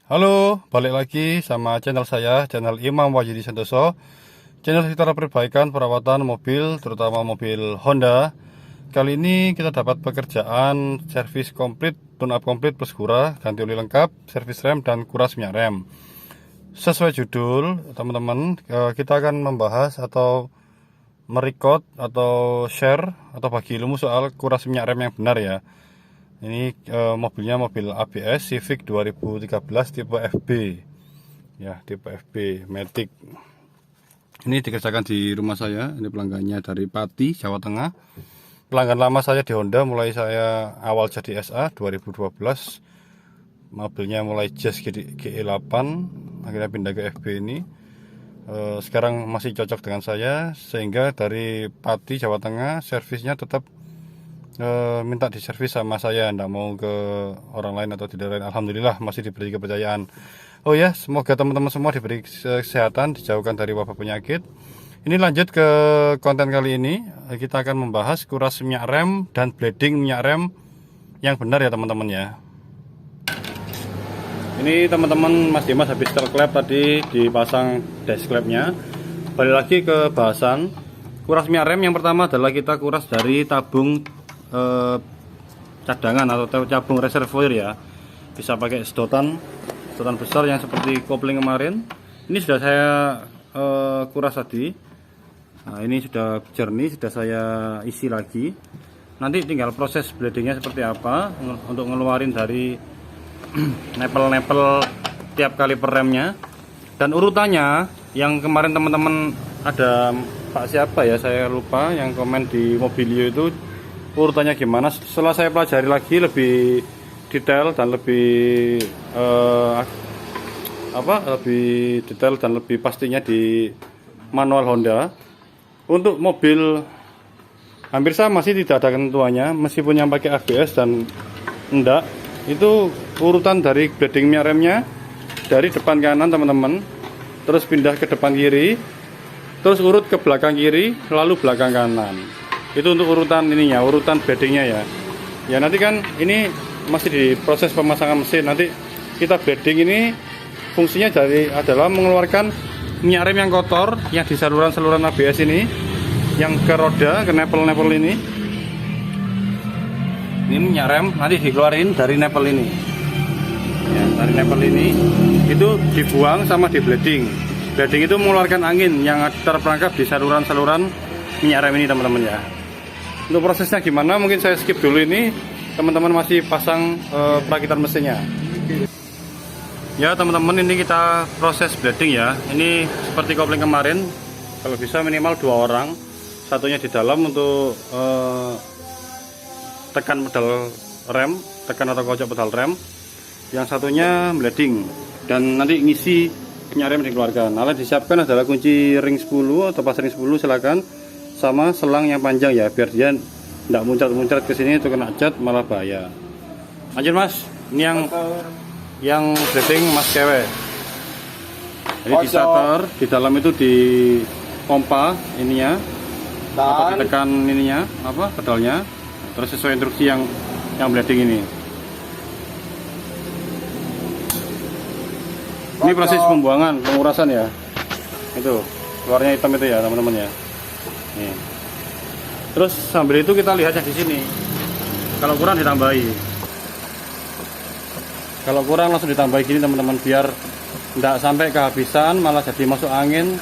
Halo, balik lagi sama channel saya, channel Imam Wahyudi Santoso. Channel sekitar perbaikan perawatan mobil, terutama mobil Honda. Kali ini kita dapat pekerjaan servis komplit, tune up komplit plus kura, ganti oli lengkap, servis rem dan kuras minyak rem. Sesuai judul, teman-teman, kita akan membahas atau merecord atau share atau bagi ilmu soal kuras minyak rem yang benar ya. Ini mobilnya mobil ABS Civic 2013 tipe FB ya, tipe FB Matic. Ini dikerjakan di rumah saya. Ini pelanggannya dari Pati, Jawa Tengah. Pelanggan lama saya di Honda mulai saya awal jadi SA 2012. Mobilnya mulai Jazz GE8, akhirnya pindah ke FB ini. Sekarang masih cocok dengan saya, sehingga dari Pati, Jawa Tengah, servisnya tetap minta diservis sama saya, ndak mau ke orang lain atau tidak lain. Alhamdulillah masih diberi kepercayaan. Oh ya, semoga teman-teman semua diberi kesehatan, dijauhkan dari wabah penyakit. Ini lanjut ke konten kali ini. Kita akan membahas kuras minyak rem dan bleeding minyak rem yang benar ya teman-teman ya. Ini teman-teman, Mas Dimas habis terklep tadi dipasang dash clamp-nya. Balik lagi ke bahasan kuras minyak rem. Yang pertama adalah kita kuras dari tabung cadangan atau tabung reservoir ya. Bisa pakai sedotan besar yang seperti kopling kemarin. Ini sudah saya kuras tadi. Nah, ini sudah jernih, sudah saya isi lagi. Nanti tinggal proses bleedingnya seperti apa untuk ngeluarin dari nepel-nepel tiap kali per remnya. Dan urutannya yang kemarin teman-teman ada Pak siapa ya, saya lupa, yang komen di Mobilio itu urutannya gimana. Setelah saya pelajari lagi lebih detail dan lebih lebih detail dan lebih pastinya di manual Honda. Untuk mobil hampir sama sih, tidak ada ketentuannya, meskipun yang pakai ABS dan enggak. Itu urutan dari bleeding minyak remnya dari depan kanan teman-teman, terus pindah ke depan kiri, terus urut ke belakang kiri, lalu belakang kanan. Itu untuk urutan ininya, urutan bleedingnya ya. Ya nanti kan ini masih di proses pemasangan mesin. Nanti kita bleeding ini fungsinya adalah mengeluarkan minyak rem yang kotor yang di saluran-saluran ABS ini, yang ke roda, ke nepel-nepel ini. Ini minyak rem nanti dikeluarin dari nepel ini. Ya, dari nepel ini itu dibuang sama di bleeding. Bleeding itu mengeluarkan angin yang terperangkap di saluran-saluran minyak rem ini teman-teman ya. Untuk prosesnya gimana mungkin saya skip dulu, ini teman-teman masih pasang perakitan mesinnya. Ya teman-teman, ini kita proses bleeding ya. Ini seperti kopling kemarin, kalau bisa minimal 2 orang, satunya di dalam untuk tekan pedal rem, tekan atau kocok pedal rem, yang satunya bleeding, dan nanti ngisi minyak rem dikeluarkan. Alat disiapkan adalah kunci ring 10 atau pas ring 10 silakan, sama selang yang panjang ya, biar dia tidak muncrat-muncrat ke sini, itu kena cat malah bahaya. Lanjut Mas, ini yang bleeding Mas cewek. Jadi di starter, di dalam itu di pompa ininya, atau ditekan ininya, pedalnya, terus sesuai instruksi yang bleeding ini. Ini proses pembuangan, pengurasan ya. Itu keluarnya hitam itu ya teman-teman ya. Nih. Terus sambil itu kita lihat yang di sini. Kalau kurang ditambahi. Kalau kurang langsung ditambahi gini teman-teman, biar tidak sampai kehabisan malah jadi masuk angin,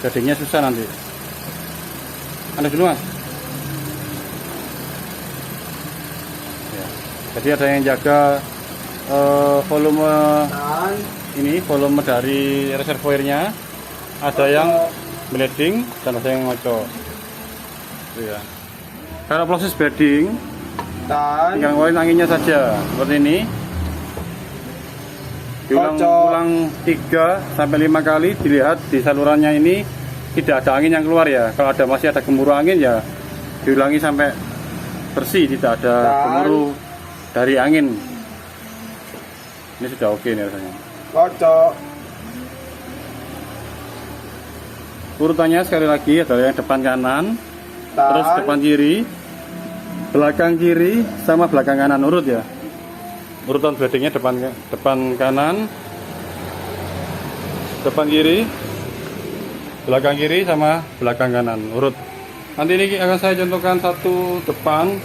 jadinya susah nanti. Ada dulu Mas. Ya. Jadi ada yang jaga volume ini, volume dari reservoirnya. Ada yang bleeding dan ada yang ngocok. Ya. Karena proses bleeding tinggal ngeluarin anginnya saja seperti ini. Diulang-ulang 3 sampai 5 kali, dilihat di salurannya ini tidak ada angin yang keluar ya. Kalau masih ada gemuruh angin ya diulangi sampai bersih, tidak ada gemuruh dari angin. Ini sudah oke nih rasanya. Kocok. Urutannya sekali lagi adalah yang depan kanan, terus depan kiri, belakang kiri, sama belakang kanan, urut ya. Urutan bleedingnya depan kanan, depan kiri, belakang kiri sama belakang kanan urut. Nanti ini akan saya contohkan satu depan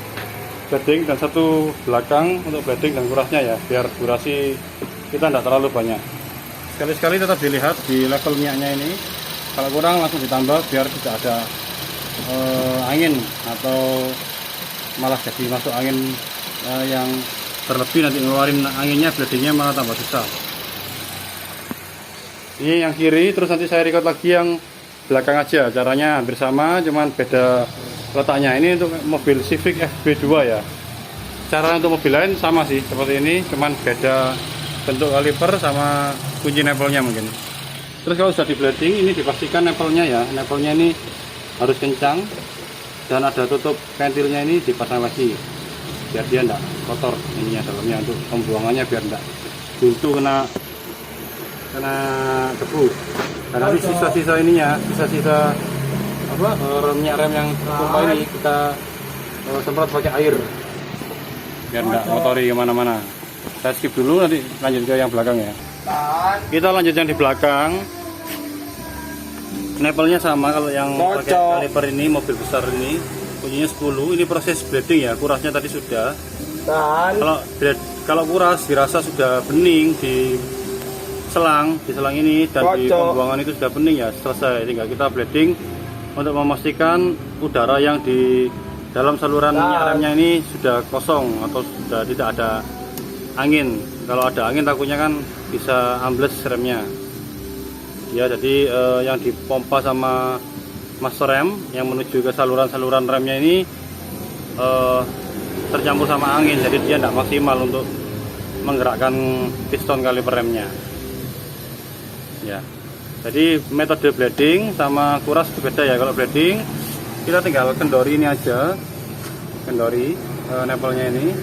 blading dan satu belakang untuk blading dan kurasnya ya, biar durasi kita tidak terlalu banyak. Sekali-sekali tetap dilihat di level minyaknya ini, kalau kurang langsung ditambah biar tidak ada angin atau malah jadi masuk angin yang terlebih, nanti ngeluarin anginnya bladingnya malah tambah susah. Ini yang kiri, terus nanti saya record lagi yang belakang aja. Caranya hampir sama, cuman beda letaknya. Ini untuk mobil Civic FB2 ya. Cara untuk mobil lain sama sih seperti ini, cuman beda bentuk kaliper sama kunci nepelnya mungkin. Terus kalau sudah di blading, ini dipastikan nepelnya ya, nepelnya ini harus kencang dan ada tutup ventilnya, ini dipasang lagi biar dia enggak kotor ininya dalamnya, untuk pembuangannya biar enggak buntu kena debu. Dan nanti sisa-sisa ininya, sisa-sisa apa minyak rem yang tumpah ini kita semprot pakai air biar enggak kotori kemana-mana. Saya skip dulu, nanti lanjut ke yang belakang ya. Kita lanjut yang di belakang. Nepelnya sama, kalau yang pakai kaliper ini mobil besar ini kuncinya 10. Ini proses blading ya, kurasnya tadi sudah. Kalau kuras dirasa sudah bening di selang ini dan di pembuangan itu sudah bening ya, selesai. Tinggal kita blading untuk memastikan udara yang di dalam saluran minyak remnya ini sudah kosong atau sudah tidak ada angin. Kalau ada angin takutnya kan bisa ambles remnya ya. Jadi yang dipompa sama master rem yang menuju ke saluran-saluran remnya ini tercampur sama angin, jadi dia tidak maksimal untuk menggerakkan piston kaliper remnya ya. Jadi metode blading sama kuras itu beda ya. Kalau blading kita tinggal kendori ini aja, kendori nepelnya ini,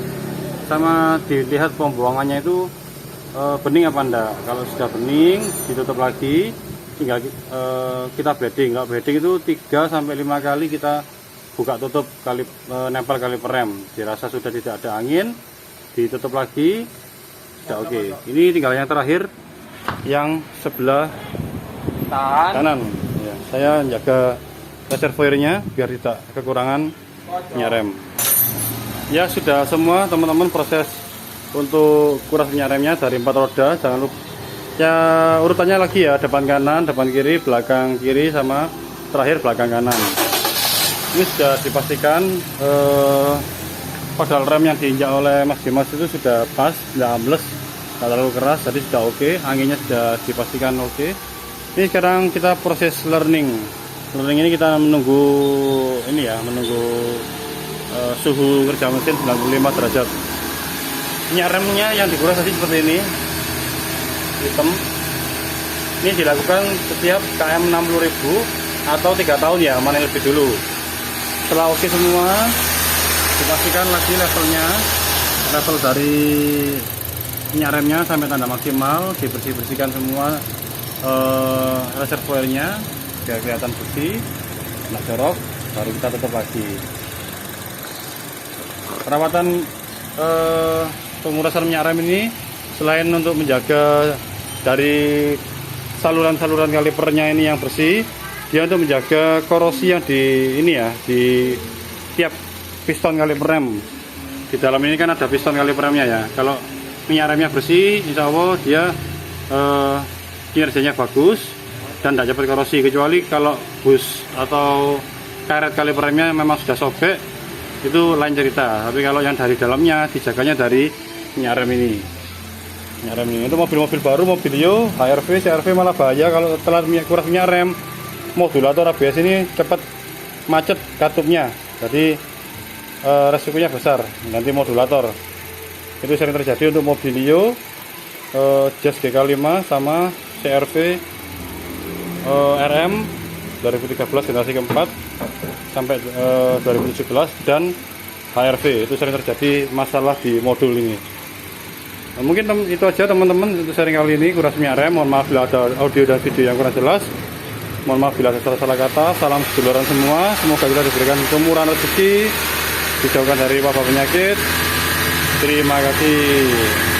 sama dilihat pembuangannya itu bening apa enggak. Kalau sudah bening ditutup lagi, tinggal kita blading. Kalau blading itu 3-5 kali kita buka tutup nempel kaliper rem, dirasa sudah tidak ada angin, ditutup lagi, sudah oke. Ini tinggal yang terakhir yang sebelah kanan ya. Saya jaga reservoirnya biar tidak kekurangan minyak rem ya. Sudah semua teman-teman proses untuk kuras minyak remnya dari 4 roda. Jangan lupa ya, urutannya lagi ya, depan kanan, depan kiri, belakang kiri, sama terakhir belakang kanan. Ini sudah dipastikan pedal rem yang diinjak oleh Mas Dimas itu sudah pas, tidak ambles, tidak terlalu keras, jadi sudah oke. Anginnya sudah dipastikan oke. Ini sekarang kita proses learning ini kita menunggu ini ya, menunggu suhu kerja mesin 95 derajat. Minyak remnya yang dikuras tadi seperti ini, hitam. Ini dilakukan setiap KM 60.000 atau 3 tahun ya, mana yang lebih dulu. Setelah oke semua, dipastikan lagi level dari minyak remnya sampai tanda maksimal, dibersihkan semua reservoirnya biar kelihatan bersih, nggak jorok, baru kita tutup lagi. Perawatan pengurasan minyak rem ini selain untuk menjaga dari saluran-saluran kalipernya ini yang bersih, dia untuk menjaga korosi yang di ini ya, di tiap piston kaliper rem. Di dalam ini kan ada piston kaliper remnya ya. Kalau minyak remnya bersih, insya Allah dia kinerjanya bagus dan tidak cepat korosi. Kecuali kalau bus atau karet kaliper remnya memang sudah sobek, itu lain cerita. Tapi kalau yang dari dalamnya dijaganya dari minyak rem ini. Minyak rem ini itu mobil-mobil baru, Mobilio, HRV, CRV malah bahaya kalau telat kuras minyak rem. Modulator ABS ini cepat macet katupnya, jadi resikonya besar ganti modulator. Itu sering terjadi untuk Mobilio, Jazz GK5 sama CRV RM 2013 generasi keempat sampai 2017 dan HRV. Itu sering terjadi masalah di modul ini. Nah, mungkin itu aja teman-teman untuk sharing kali ini kuras minyak rem. Mohon maaf bila ada audio dan video yang kurang jelas. Mohon maaf bila ada salah kata. Salam seduluran semua. Semoga kita diberikan kemurahan rezeki, dijauhkan dari wabah penyakit. Terima kasih.